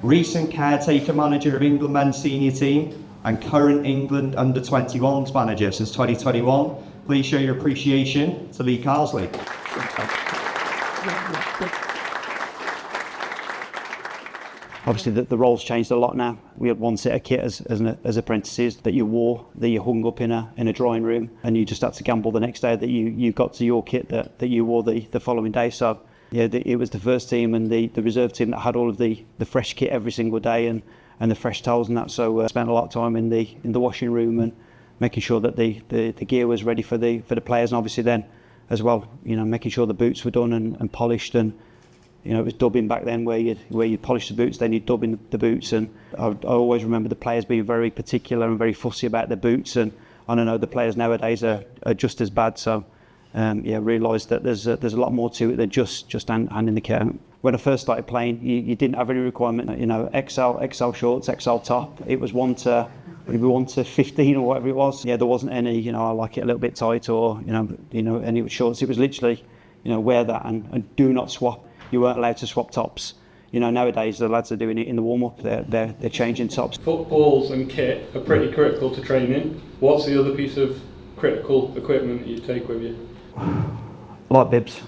recent caretaker manager of England men's senior team and current England under-21s manager since 2021. Please show your appreciation to Lee Carsley. Obviously the role's changed a lot now. We had one set of kit as apprentices that you wore, that you hung up in a drawing room, and you just had to gamble the next day that you got to your kit that you wore the following day. So yeah, it was the first team and the reserve team that had all of the fresh kit every single day and the fresh towels and that. So I spent a lot of time in the washing room and making sure that the gear was ready for the players, and obviously then as well, making sure the boots were done and polished. And it was dubbing back then where you'd polish the boots, then you'd dub in the boots. And I always remember the players being very particular and very fussy about their boots. And I don't know, the players nowadays are just as bad. So realised that there's a lot more to it than just handing the kit out. When I first started playing, you didn't have any requirement, XL shorts, XL top. It was 1 to 15 or whatever it was. Yeah, there wasn't any, I like it a little bit tight or, any shorts. It was literally, wear that and do not swap. You weren't allowed to swap tops. Nowadays the lads are doing it in the warm-up. They're changing tops. Footballs and kit are pretty critical to training. What's the other piece of critical equipment that you take with you? I like bibs.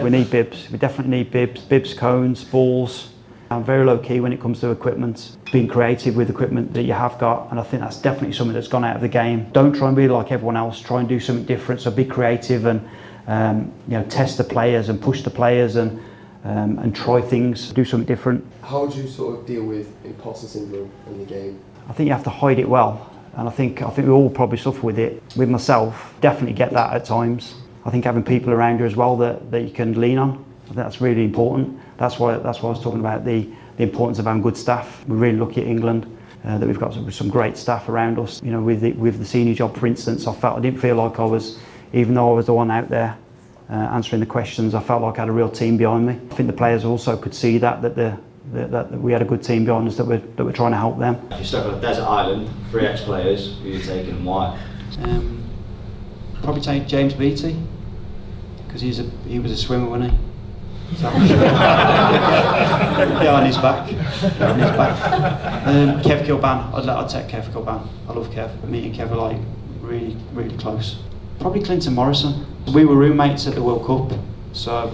We need bibs. We definitely need bibs, cones, balls. I'm very low key when it comes to equipment. Being creative with equipment that you have got, and I think that's definitely something that's gone out of the game. Don't try and be like everyone else. Try and do something different. So be creative and test the players and push the players and try things. Do something different. How do you sort of deal with imposter syndrome in the game? I think you have to hide it well, and I think we all probably suffer with it. With myself, definitely get that at times. I think having people around you as well that you can lean on, I think that's really important. That's why I was talking about the importance of having good staff. We're really lucky at England that we've got some great staff around us. With the senior job, for instance, I didn't feel like I was, even though I was the one out there answering the questions, I felt like I had a real team behind me. I think the players also could see that we had a good team behind us that were trying to help them. If you're stuck on a desert island, 3 ex-players, who are you taking and why? Probably take James Beattie, because he was a swimmer, wasn't he? So on his back. Kev Kilban, I'd take Kev Kilban. I love Kev. Me and Kev are like really, really close. Probably Clinton Morrison. We were roommates at the World Cup, so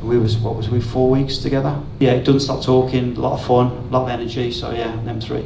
we 4 weeks together. Yeah, it doesn't stop talking, a lot of fun, a lot of energy, so yeah, them 3.